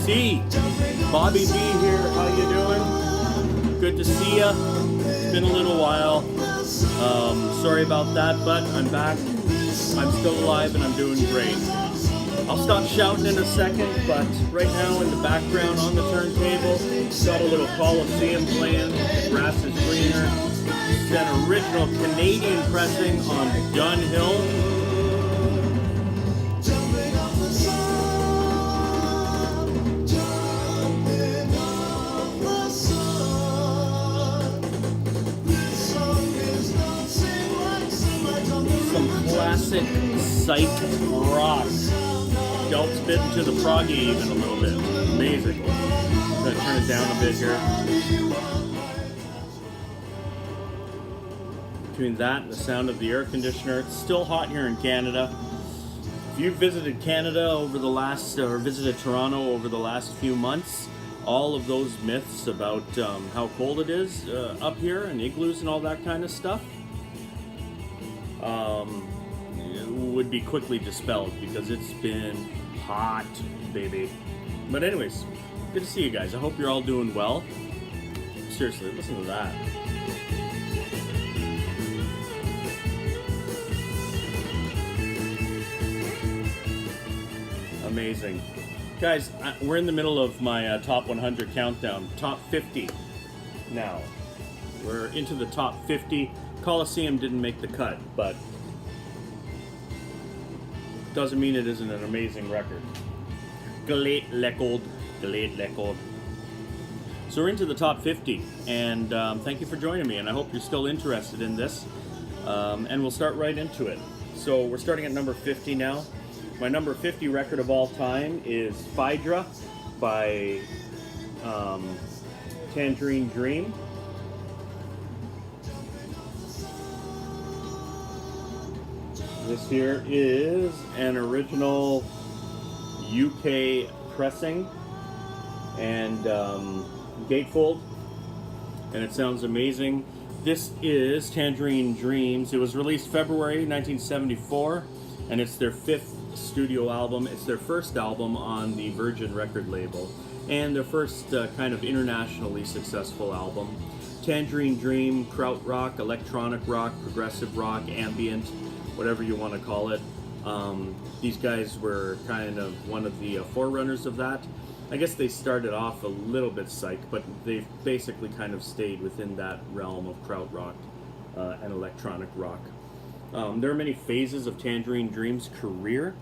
BC. Bobby B here. How you doing? Good to see ya. It's been a little while. Sorry about that, but I'm back. I'm still alive and I'm doing great. I'll stop shouting in a second, but right now in the background on the turntable, got a little Coliseum playing. The grass is greener. It's an original Canadian pressing on Dunhill. Classic psych rock. Delts bit into the proggy even a little bit. Amazing. I'm gonna turn it down a bit here. Between that and the sound of the air conditioner, it's still hot here in Canada. If you've visited Canada over the last, or visited Toronto over the last few months, all of those myths about how cold it is up here and igloos and all that kind of stuff would be quickly dispelled because it's been hot, baby. But anyways, good to see you guys. I hope you're all doing well. Seriously, listen to that. Amazing. Guys, we're in the middle of my top 100 countdown. Top 50 now. We're into the top 50. Coliseum didn't make the cut, but doesn't mean it isn't an amazing record. Great record. So we're into the top 50, and thank you for joining me, and I hope you're still interested in this. And we'll start right into it. So we're starting at number 50 now. My number 50 record of all time is Phaedra by Tangerine Dream. This here is an original UK pressing and gatefold, and it sounds amazing. This is Tangerine Dreams. It was released February 1974, and it's their 5th studio album. It's their first album on the Virgin record label, and their first kind of internationally successful album. Tangerine Dream, krautrock, electronic rock, progressive rock, ambient, whatever you want to call it. These guys were kind of one of the forerunners of that. I guess they started off a little bit psych, but they've basically kind of stayed within that realm of krautrock and electronic rock. There are many phases of Tangerine Dream's career,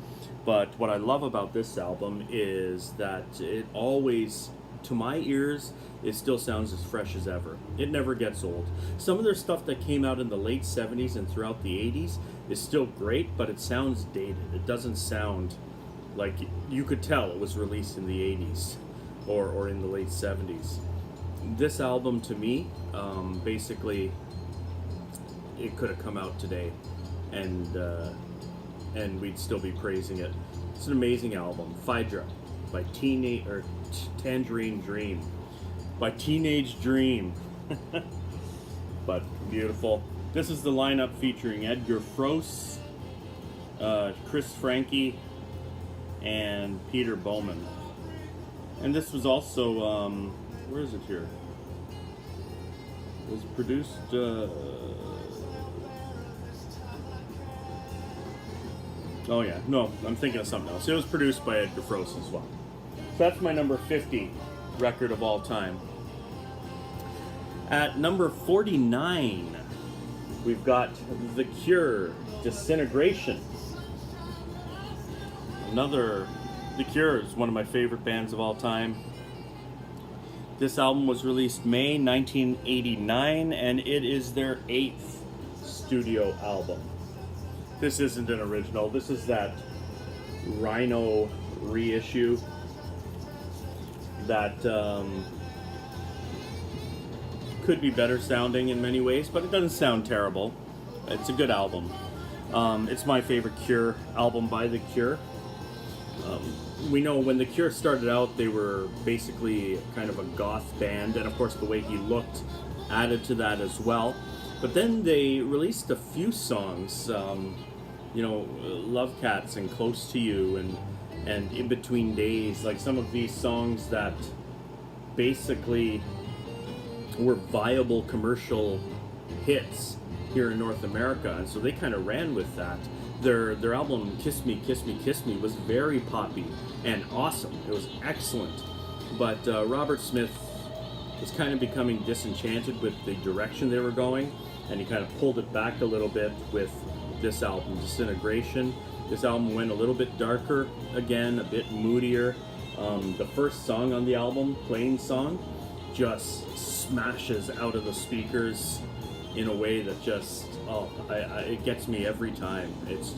but what I love about this album is that it always, to my ears, it still sounds as fresh as ever. It never gets old. Some of their stuff that came out in the late 70s and throughout the 80s is still great, but it sounds dated. It doesn't sound like, you could tell it was released in the 80s or in the late 70s. This album, to me, basically, it could have come out today, and we'd still be praising it. It's an amazing album. Phaedra by Tangerine Dream. By Teenage Dream. But beautiful. This is the lineup featuring Edgar Froese, Chris Franke, and Peter Bowman. And this was also, where is it here? It was produced, oh yeah, no, I'm thinking of something else. It was produced by Edgar Froese as well. So that's my number 50 record of all time. At number 49, we've got The Cure, Disintegration. The Cure is one of my favorite bands of all time. This album was released May 1989, and it is their 8th studio album. This isn't an original. This is that Rhino reissue that could be better sounding in many ways, but it doesn't sound terrible. It's a good album. It's my favorite Cure album by The Cure. We know when The Cure started out, they were basically kind of a goth band, and of course the way he looked added to that as well. But then they released a few songs, Love Cats and Close to You, and In Between Days, like some of these songs that basically were viable commercial hits here in North America, and so they kind of ran with that. Their album Kiss Me, Kiss Me, Kiss Me was very poppy and awesome. It was excellent. But Robert Smith was kind of becoming disenchanted with the direction they were going, and he kind of pulled it back a little bit with this album, Disintegration. This album went a little bit darker, again, a bit moodier. The first song on the album, Plain Song, just smashes out of the speakers in a way that just, it gets me every time. It's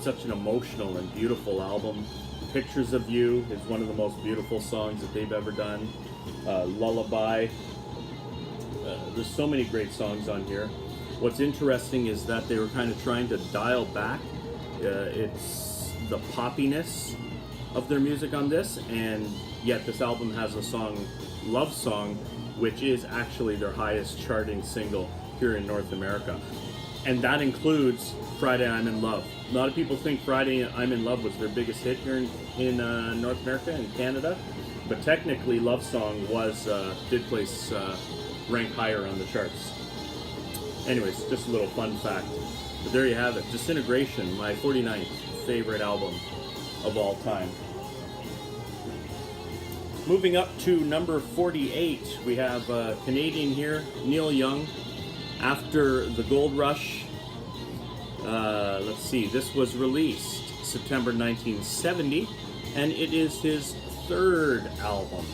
such an emotional and beautiful album. Pictures of You is one of the most beautiful songs that they've ever done. Lullaby. There's so many great songs on here. What's interesting is that they were kind of trying to dial back it's the poppiness of their music on this, and yet this album has a song, Love Song, which is actually their highest charting single here in North America. And that includes Friday I'm in Love. A lot of people think Friday I'm in Love was their biggest hit here in North America and Canada, but technically Love Song did place rank higher on the charts. Anyways, just a little fun fact. But there you have it. Disintegration, my 49th favorite album of all time. Moving up to number 48, we have a Canadian here, Neil Young. After the Gold Rush, let's see, this was released September 1970, and it is his third album.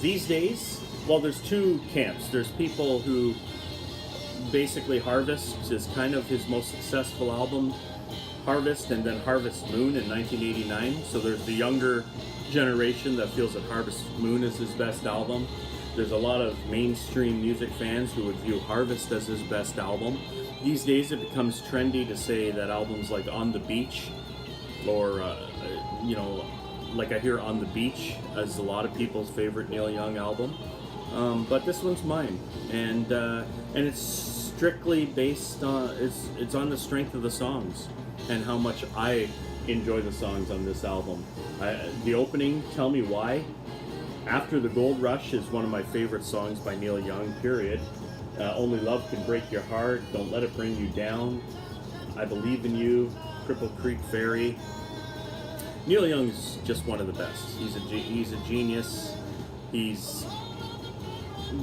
These days, well, there's two camps. There's people who basically Harvest is kind of his most successful album, Harvest, and then Harvest Moon in 1989. So there's the younger generation that feels that Harvest Moon is his best album. There's a lot of mainstream music fans who would view Harvest as his best album. These days it becomes trendy to say that albums like On the Beach, or like I hear On the Beach as a lot of people's favorite Neil Young album. But this one's mine, and it's strictly based on it's on the strength of the songs and how much I enjoy the songs on this album. The opening, Tell Me Why, After the Gold Rush, is one of my favorite songs by Neil Young, period. Only Love Can Break Your Heart, Don't Let It Bring You Down, I Believe in You, Cripple Creek Ferry. Neil Young's just one of the best. He's a genius. He's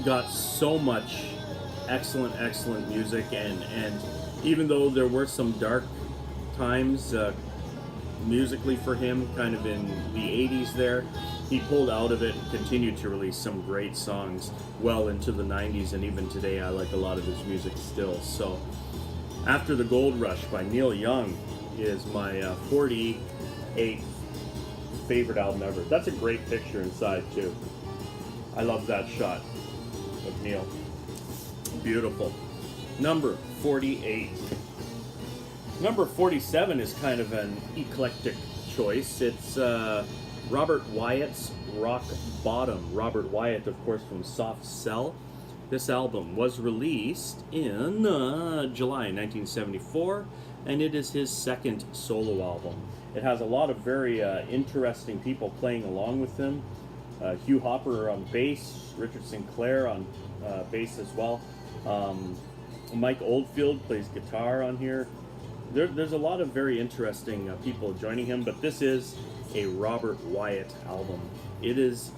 got so much excellent music, and even though there were some dark times musically for him, kind of in the 80s there, he pulled out of it and continued to release some great songs well into the 90s, and even today I like a lot of his music still. So After the Gold Rush by Neil Young is my 48th favorite album ever. That's a great picture inside too. I love that shot of Neil. Beautiful. Number 48. Number 47 is kind of an eclectic choice. It's Robert Wyatt's Rock Bottom. Robert Wyatt, of course, from Soft Cell. This album was released in July 1974, and it is his second solo album. It has a lot of very interesting people playing along with him. Hugh Hopper on bass, Richard Sinclair on bass as well. Mike Oldfield plays guitar on here. There's a lot of very interesting people joining him, but this is a Robert Wyatt album. It is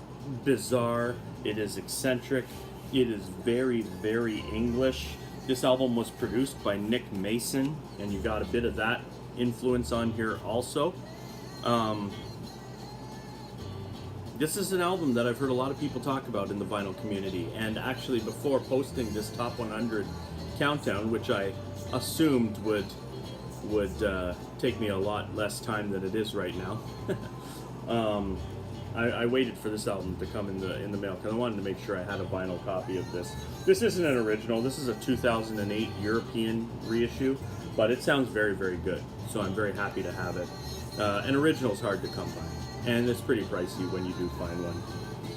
bizarre, it is eccentric, it is very, very English. This album was produced by Nick Mason, and you got a bit of that influence on here also. This is an album that I've heard a lot of people talk about in the vinyl community, and actually before posting this top 100 countdown, which I assumed would take me a lot less time than it is right now, I waited for this album to come in the mail because I wanted to make sure I had a vinyl copy of this. This isn't an original. This is a 2008 European reissue, but it sounds very, very good, so I'm very happy to have it. An original is hard to come by, and it's pretty pricey when you do find one.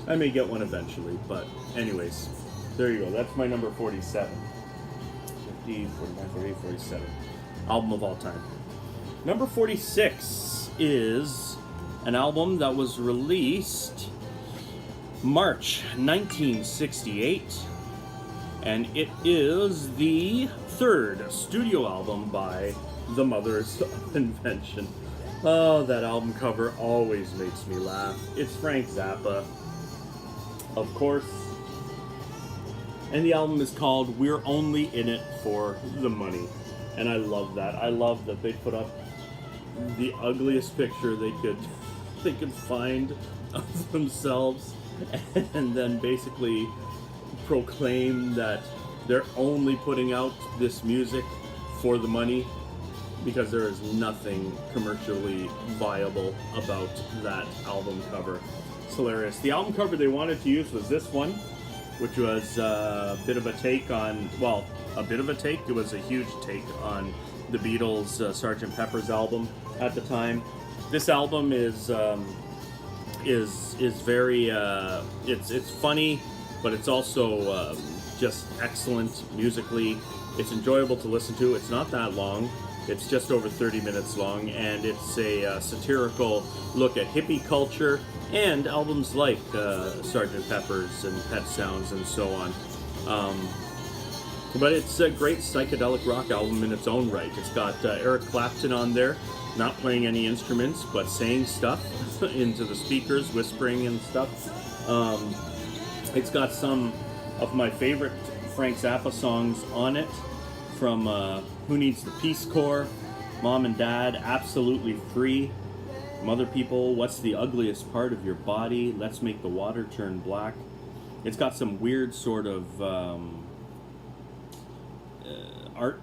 I may get one eventually, but anyways, there you go. That's my number 47. 50, 49, 48, 47. Album of all time. Number 46 is an album that was released March 1968, and it is the third studio album by the Mothers of Invention. Oh, that album cover always makes me laugh. It's Frank Zappa, of course. And the album is called We're Only in It for the Money. And I love that. I love that they put up the ugliest picture they could find of themselves, and then basically proclaim that they're only putting out this music for the money, because there is nothing commercially viable about that album cover. It's hilarious. The album cover they wanted to use was this one, which was a bit of a take on, well, a bit of a take. It was a huge take on the Beatles' Sgt. Pepper's album at the time. This album is very it's funny, but it's also just excellent musically. It's enjoyable to listen to. It's not that long. It's just over 30 minutes long, and it's a satirical look at hippie culture and albums like Sgt. Pepper's and Pet Sounds and so on. But it's a great psychedelic rock album in its own right. It's got Eric Clapton on there, not playing any instruments, but saying stuff into the speakers, whispering and stuff. It's got some of my favorite Frank Zappa songs on it, from Who Needs the Peace Corps, Mom and Dad, Absolutely Free, Mother People, What's the Ugliest Part of Your Body, Let's Make the Water Turn Black. It's got some weird sort of art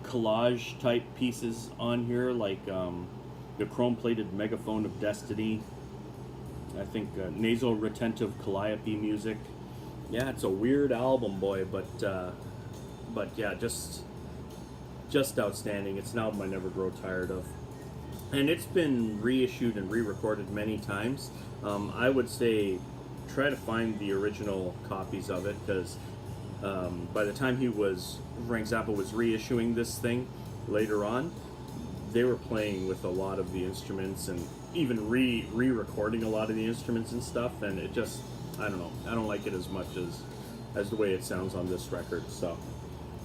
collage type pieces on here, like the chrome-plated Megaphone of Destiny, I think nasal retentive calliope music. Yeah, it's a weird album, boy, but yeah, just outstanding. It's an album I never grow tired of. And it's been reissued and re-recorded many times. I would say try to find the original copies of it, because by the time Frank Zappa was reissuing this thing later on, they were playing with a lot of the instruments and even re-recording a lot of the instruments and stuff, and it just, I don't know, I don't like it as much as the way it sounds on this record. So,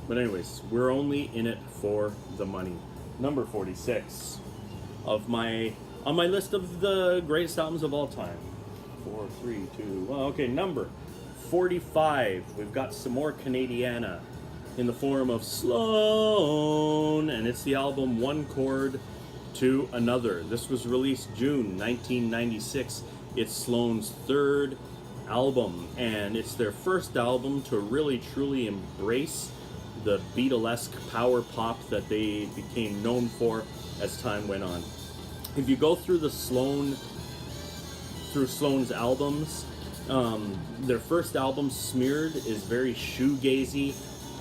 but anyways, We're Only in It for the Money, number 46 on my list of the greatest albums of all time. 4, 3, 2, well, okay, number 45, we've got some more Canadiana in the form of Sloan, and it's the album One Chord to Another. This was released June 1996. It's Sloan's third album, and it's their first album to really truly embrace the Beatlesque power pop that they became known for as time went on. If you go through Sloan's albums, their first album, Smeared, is very shoegazy,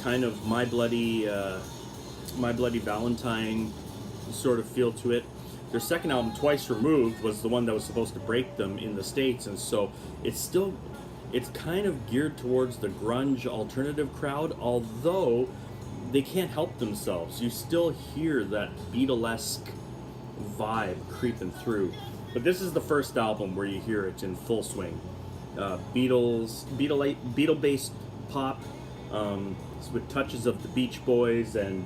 kind of My Bloody Valentine sort of feel to it. Their second album, Twice Removed, was the one that was supposed to break them in the States, and so it's kind of geared towards the grunge alternative crowd, although they can't help themselves. You still hear that Beatlesque vibe creeping through. But this is the first album where you hear it in full swing. Beatle-based pop, with touches of the Beach Boys and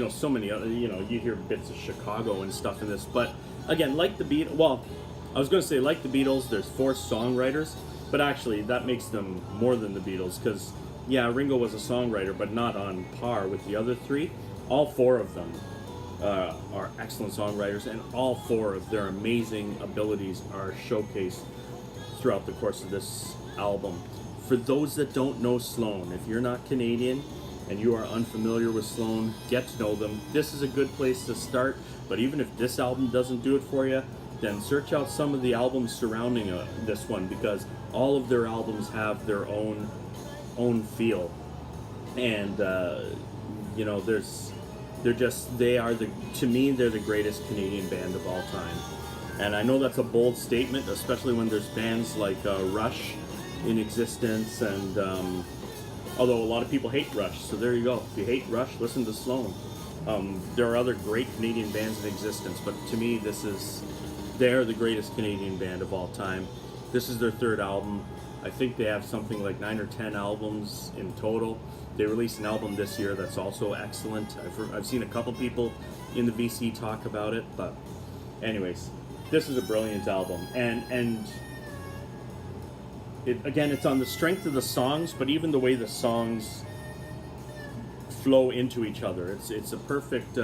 so many other, you hear bits of Chicago and stuff in this. But again, like the Beatles, well, I was going to say like the Beatles, there's 4 songwriters, but actually that makes them more than the Beatles, because yeah, Ringo was a songwriter, but not on par with the other 3. All 4 of them are excellent songwriters, and all 4 of their amazing abilities are showcased throughout the course of this album. For those that don't know Sloan, if you're not Canadian and you are unfamiliar with Sloan, get to know them. This is a good place to start, but even if this album doesn't do it for you, then search out some of the albums surrounding this one, because all of their albums have their own feel. And to me, they're the greatest Canadian band of all time. And I know that's a bold statement, especially when there's bands like Rush in existence, and although a lot of people hate Rush, so there you go. If you hate Rush, listen to Sloan. There are other great Canadian bands in existence, but to me, they're the greatest Canadian band of all time. This is their third album. I think they have something like 9 or 10 albums in total. They released an album this year that's also excellent. I've seen a couple people in the VC talk about it, but anyways, this is a brilliant album. And again, it's on the strength of the songs, but even the way the songs flow into each other. It's a perfect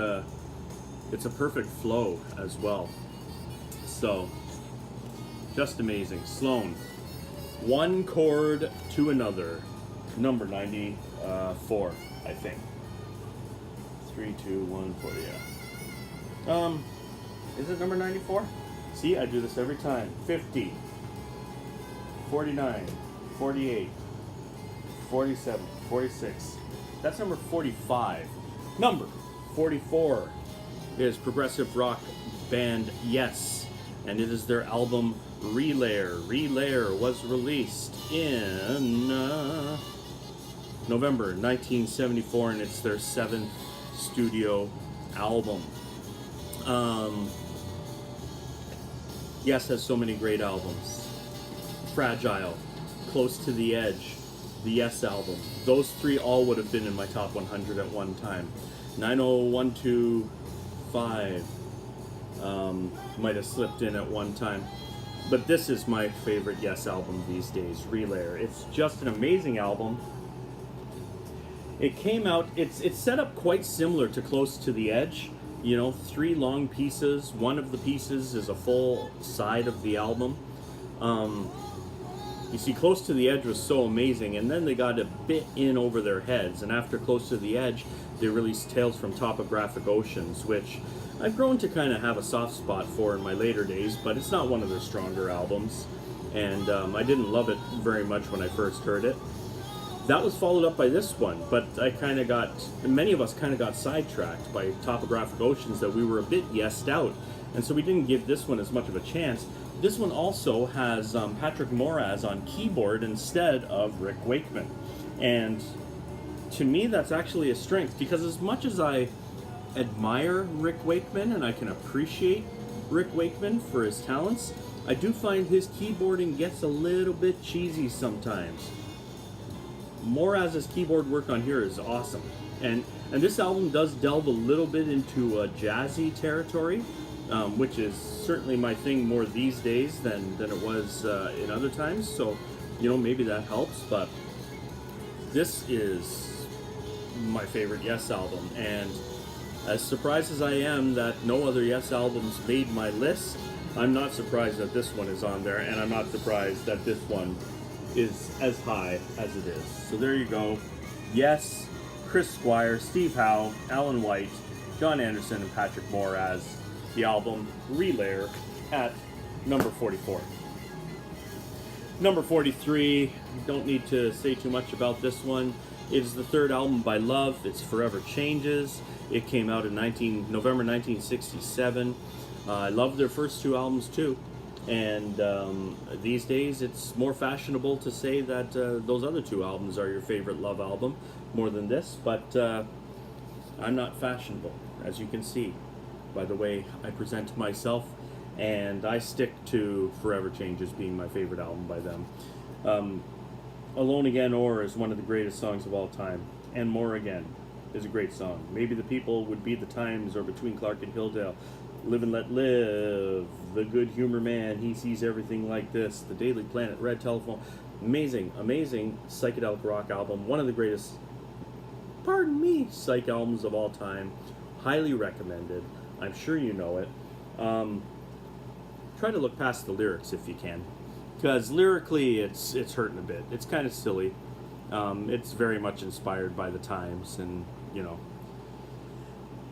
flow as well. So just amazing. Sloan, one chord to another, number 94, I think. 3, 2, 1, 4. Yeah. Is it number 94? See, I do this every time. 50, 49, 48, 47, 46. That's number 45. Number 44 is progressive rock band Yes, and it is their album Relayer. Relayer was released in November 1974, and it's their 7th studio album. Yes has so many great albums. Fragile, Close to the Edge, the Yes album. Those three all would have been in my top 100 at one time. 90125 might have slipped in at one time. But this is my favorite Yes album these days, Relayer. It's just an amazing album. It came out, it's set up quite similar to Close to the Edge. You know, 3 long pieces. One of the pieces is a full side of the album. You see, Close to the Edge was so amazing, and then they got a bit in over their heads, and after Close to the Edge, they released Tales from Topographic Oceans, which I've grown to kind of have a soft spot for in my later days, but it's not one of their stronger albums, and I didn't love it very much when I first heard it. That was followed up by this one, but many of us kind of got sidetracked by Topographic Oceans, that we were a bit yesed out, and so we didn't give this one as much of a chance. This one also has Patrick Moraz on keyboard instead of Rick Wakeman. And to me, that's actually a strength, because as much as I admire Rick Wakeman and I can appreciate Rick Wakeman for his talents, I do find his keyboarding gets a little bit cheesy sometimes. Moraz's keyboard work on here is awesome. And this album does delve a little bit into jazzy territory, which is certainly my thing more these days than it was in other times. So, you know, maybe that helps. But this is my favorite Yes album. And as surprised as I am that no other Yes albums made my list, I'm not surprised that this one is on there. And I'm not surprised that this one is as high as it is. So there you go. Yes, Chris Squire, Steve Howe, Alan White, John Anderson, and Patrick Moraz. The album Relayer at number 44. Number 43, don't need to say too much about this one. It is the third album by Love. It's Forever Changes. It came out in November 1967. I love their first 2 albums too. And these days it's more fashionable to say that those other 2 albums are your favorite Love album more than this, but I'm not fashionable, as you can see by the way I present myself, and I stick to Forever Changes being my favorite album by them. Alone Again Or is one of the greatest songs of all time, and More Again is a great song. Maybe the People would be the Times, or Between Clark and Hilldale. Live and Let Live, The Good Humor Man, He Sees Everything Like This, The Daily Planet, Red Telephone. Amazing, amazing psychedelic rock album. One of the greatest, psych albums of all time. Highly recommended. I'm sure you know it. Try to look past the lyrics if you can, because lyrically it's hurting a bit. It's kind of silly. It's very much inspired by the times, and you know,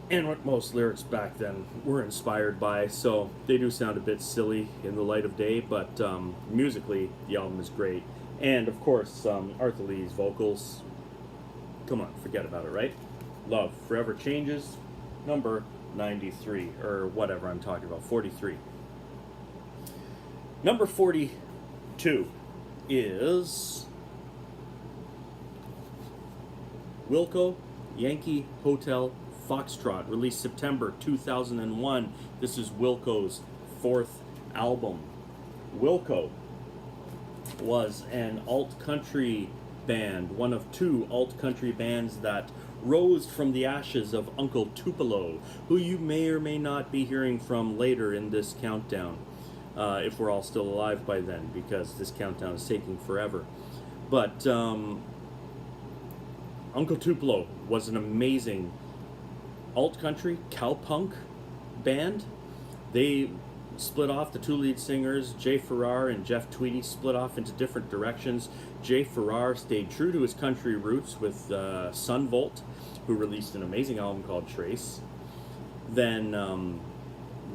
and what most lyrics back then were inspired by, so they do sound a bit silly in the light of day, but musically the album is great. And of course, Arthur Lee's vocals, come on, forget about it, right? Love, Forever Changes, number 93, or whatever I'm talking about, 43. Number 42 is Wilco, Yankee Hotel Foxtrot, released September 2001. This is Wilco's fourth album. Wilco was an alt-country band, one of two alt-country bands that rose from the ashes of Uncle Tupelo, who you may or may not be hearing from later in this countdown, if we're all still alive by then, because this countdown is taking forever. But Uncle Tupelo was an amazing alt-country cowpunk band. They split off. The two lead singers, Jay Farrar and Jeff Tweedy, split off into different directions. Jay Farrar stayed true to his country roots with Sun Volt, who released an amazing album called Trace. Then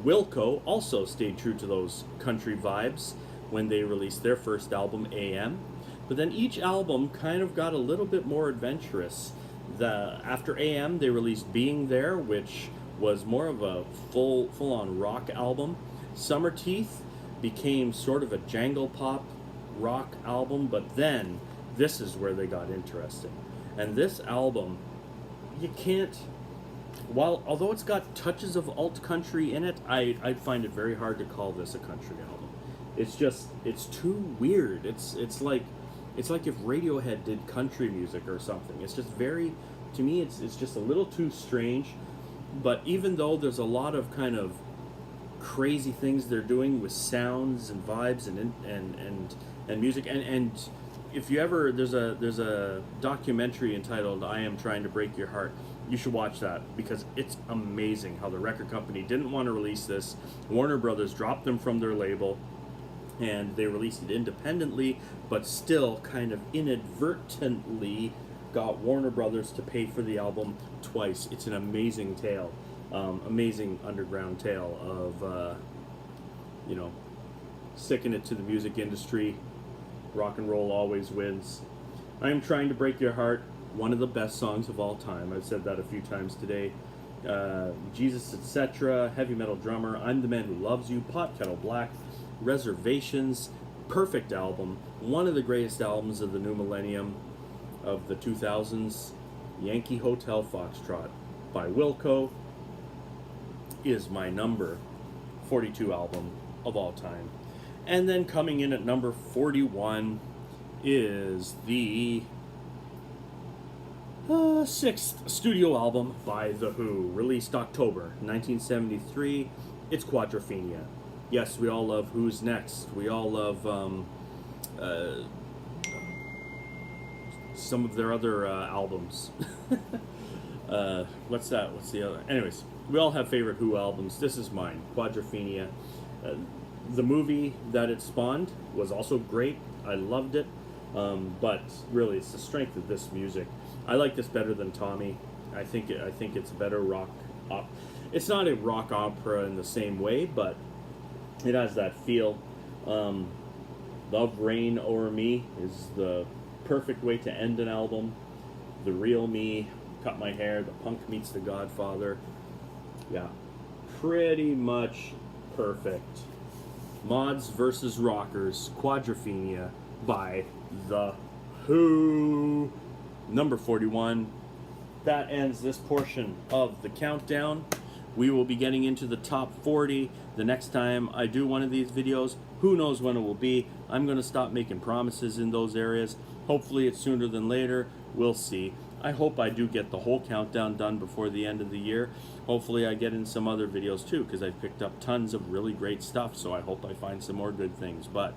Wilco also stayed true to those country vibes when they released their first album, AM. But then each album kind of got a little bit more adventurous. After AM, they released Being There, which was more of a full-on rock album. Summer Teeth became sort of a jangle pop rock album, but then this is where they got interesting. And this album, you can't, although it's got touches of alt country in it, I find it very hard to call this a country album. It's too weird. It's like if Radiohead did country music or something. It's just very, to me, it's just a little too strange. But even though there's a lot of kind of crazy things they're doing with sounds and vibes and music, and if you ever, there's a documentary entitled "I Am Trying to Break Your Heart." You should watch that, because it's amazing how the record company didn't want to release this. Warner Brothers dropped them from their label, and they released it independently, but still kind of inadvertently got Warner Brothers to pay for the album twice. It's an amazing tale, amazing underground tale of, sticking it to the music industry. Rock and roll always wins. I Am Trying to Break Your Heart, one of the best songs of all time. I've said that a few times today. Jesus, Etc., Heavy Metal Drummer, I'm the Man Who Loves You, Pot Kettle Black, Reservations, perfect album, one of the greatest albums of the new millennium, of the 2000s. Yankee Hotel Foxtrot by Wilco is my number 42 album of all time. And then coming in at number 41 is the sixth studio album by The Who, released October 1973. It's Quadrophenia. Yes, we all love Who's Next. We all love some of their other albums. What's that? What's the other? Anyways, we all have favorite Who albums. This is mine, Quadrophenia. The movie that it spawned was also great. I loved it. But really, it's the strength of this music. I like this better than Tommy. I think it's a better rock op. It's not a rock opera in the same way, but it has that feel. Love Reign O'er Me is the perfect way to end an album. The Real Me, Cut My Hair, The Punk Meets the Godfather. Yeah, pretty much perfect. Mods versus Rockers, Quadrophenia by The Who. Number 41. That ends this portion of the countdown. We will be getting into the top 40 the next time I do one of these videos. Who knows when it will be. I'm going to stop making promises in those areas. Hopefully it's sooner than later. We'll see. I hope I do get the whole countdown done before the end of the year. Hopefully I get in some other videos too, because I've picked up tons of really great stuff, so I hope I find some more good things. But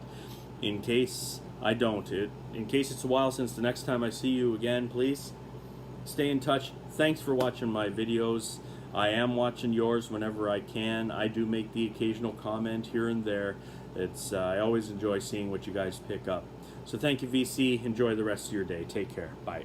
in case I don't, in case it's a while since the next time I see you again, please stay in touch. Thanks for watching my videos. I am watching yours whenever I can. I do make the occasional comment here and there. I always enjoy seeing what you guys pick up. So thank you, VC. Enjoy the rest of your day. Take care. Bye.